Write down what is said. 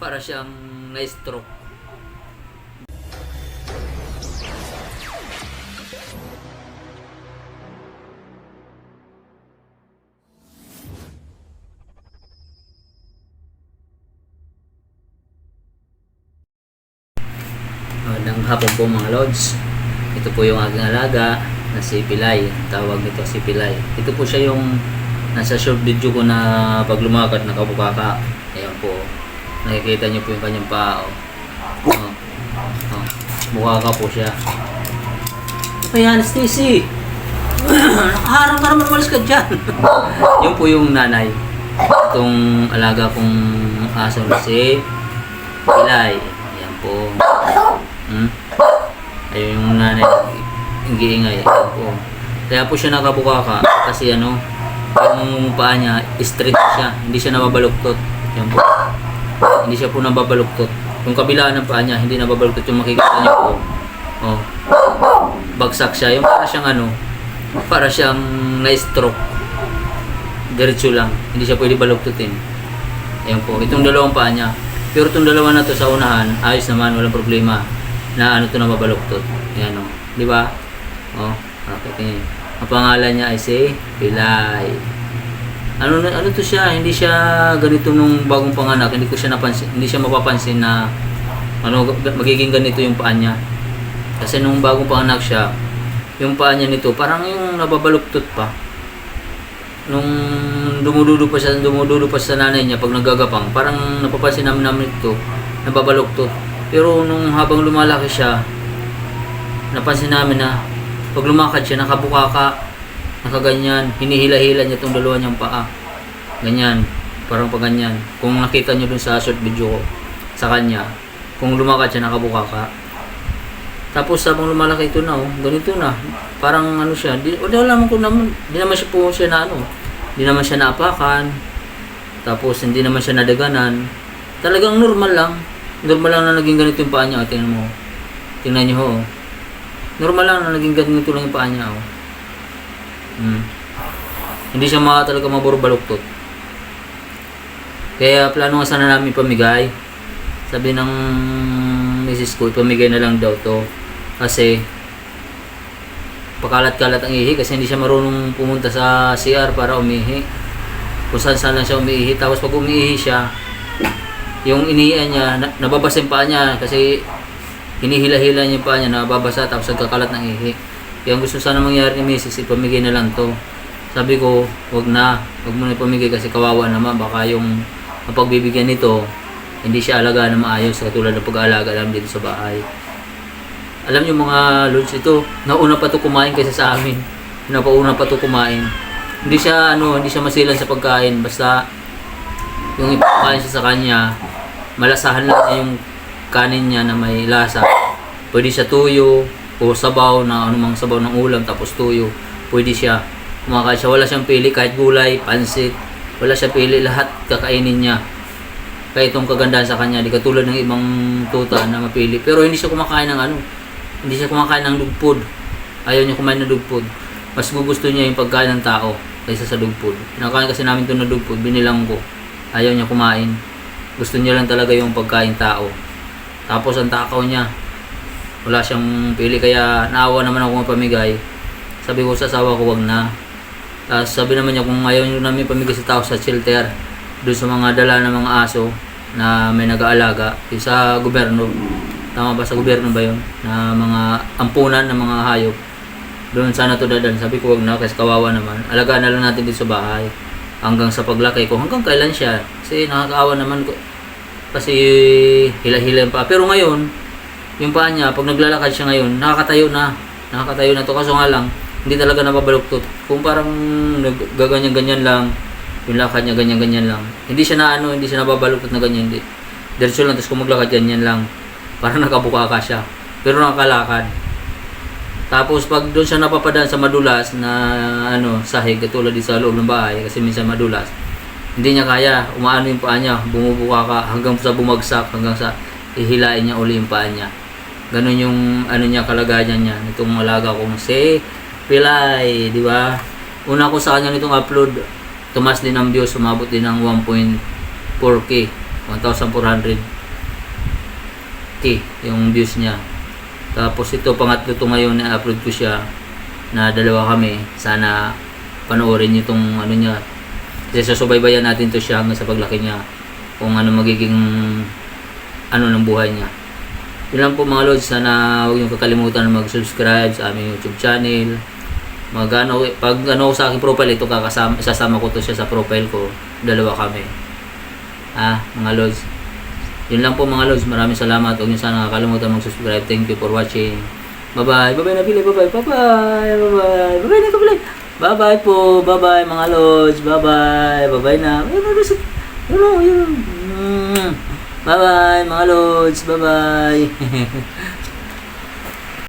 para siyang na-stroke. Magandang hapon po mga lods. Ito po yung aking alaga na si Pilay. Tawag nito si Pilay. Ito po siya yung nasa short video ko na pag lumakad nakabukaka. Ayan po. Nakikita niyo po yung kanyang paa. Bukaka po siya. Ayan, Stacy. Nakaharang ka naman, walis ka dyan. Yun po yung nanay. Itong alaga kong aso na si Pilay. Ayan po. Ayun yung nanay yung giingay. Ayan po. Kaya po siya nakabukaka kasi yung paa niya straight siya, hindi siya nababaluktot. Ayan po. Hindi siya po nababaluktot. Yung kabilaan ng paa niya hindi nababaluktot, yung makikita niyo po. Bagsak siya, yung para siyang na-stroke. Diretso lang, hindi siya pwede baluktutin. Ayan po, itong dalawang paa niya. Pero itong dalawa na to sa unahan, ayos naman, walang problema na to na mabaluktot. Ayan o, di ba? Okay. Ang pangalan niya ay si Pilay. Ano to siya? Hindi siya ganito nung bagong panganak. Hindi siya mapapansin na magiging ganito yung paa niya. Kasi nung bagong panganak siya, yung paa niya nito parang yung nababaluktot pa. Nung dumududo pa sa nanay niya pag naggagapang, parang napapansin namin ito, nababaluktot. Pero nung habang lumalaki siya, napansin namin na pag lumakad siya, nakabukaka, nakaganyan, hinihila-hila niya itong dalawa niyang paa. Ganyan, parang pa ganyan. Kung nakita niyo dun sa short video ko sa kanya, kung lumakad siya, nakabukaka. Tapos habang lumalaki ito na, ganito na. Parang siya, di naman siya po siya na di naman siya naapakan. Tapos hindi naman siya nadaganan. Talagang normal lang na naging ganito yung paa niya. Tingnan mo. Tingnan niyo ho. Normal lang na naging ganito lang yung paa niya. Hindi siya talaga maburbaluktot. Kaya plano nga sana namin pamigay. Sabi ng misis ko, ipamigay na lang daw to. Kasi pakalat-kalat ang ihi kasi hindi siya marunong pumunta sa CR para umihi. Kung saan lang siya umiihi. Tapos pag umiihi siya, yung inihian niya, nababasa yung paa niya kasi hinihila-hila niya yung paa niya, nababasa tapos nagkakalat ng ihi. Kaya ang gusto sana mangyari ni Mrs. ipamigay na lang to. Sabi ko, wag mo na ipamigay kasi kawawa naman. Baka yung pagbibigyan nito, hindi siya alagaan na maayos katulad ng pag-aalaga namin dito sa bahay. Alam niyo mga lods, ito, nauna pa to kumain kaysa sa amin. Napauna pa to kumain. Hindi siya masilan sa pagkain, basta yung ipakain siya sa kanya, malasahan lang niya yung kanin niya na may lasa. Pwede siya tuyo o sabaw na anumang sabaw ng ulam tapos tuyo. Pwede siya. Kumakain siya, wala siyang pili kahit gulay, pansit. Wala siya pili, lahat kakainin niya. Kaya itong kagandahan sa kanya, di katulad ng ibang tuta na mapili. Pero hindi siya kumakain ng dog food. Ayaw niya kumain ng dog food. Mas gusto niya yung pagkain ng tao kaysa sa dog food. Pinakain kasi namin ito na dog food, binilang ko. Ayaw niya kumain. Gusto niya lang talaga yung pagkain tao. Tapos ang takaw niya, wala siyang pili. Kaya naawa naman ako mapamigay. Sabi ko sa asawa ko, wag na. Tapos sabi naman niya kung ayaw niyo namin pamigay sa tao sa shelter, doon sa mga dala ng mga aso na may nag-aalaga, sa gobyerno. Tama ba, sa gobyerno ba yun? Na mga ampunan ng mga hayop. Doon sana to dadan. Sabi ko wag na kasi kawawa naman. Alagaan na lang natin dito sa bahay. Hanggang sa paglaki ko. Hanggang kailan siya. Kasi nakakaawa naman ko. Kasi hila-hila pa. Pero ngayon, yung paa niya, pag naglalakad siya ngayon, nakakatayo na. Nakakatayo na to. Kaso nga lang, hindi talaga nababaluktot. Kung parang gaganyan-ganyan lang, yung lakad niya ganyan-ganyan lang. Hindi siya nababaluktot na ganyan. Hindi. Diretso lang, tapos kung maglakad ganyan lang. Parang nakabukaka siya. Pero nakakalakad. Tapos pag doon siya napapadaan sa madulas na sahig katulad din sa loob ng bahay kasi minsan madulas, hindi niya kaya, umaano yung paa niya, bumubukaka hanggang sa bumagsak, hanggang sa ihilain niya uli yung paa niya. Ganun yung kalagayan niya nitong alaga kong si Pilay, di ba? Una ko sa kanya nitong upload, tumas din ang views, sumabot din ng 1.4k. 1,400k yung views niya. Tapos ito, pangatlo to ngayon na upload ko siya, na dalawa kami. Sana panoorin niyo tong ano niya, kasi sasubaybayan natin to siya hanggang sa paglaki niya, kung ano magiging ano ng buhay niya. Yun lang po mga lods, sana huwag niyong kakalimutan na mag-subscribe sa aming YouTube channel. Pag ano sa aking profile, ito isasama ko to siya sa profile ko, dalawa kami. Mga lods, yun lang po mga lods, maraming salamat. Huwag niyo sana kakalimutan mag-subscribe. Thank you for watching. Bye bye na Billy, bye bye na Billy, bye bye po, bye bye mga lods, bye bye na, bye bye mga lods, bye bye.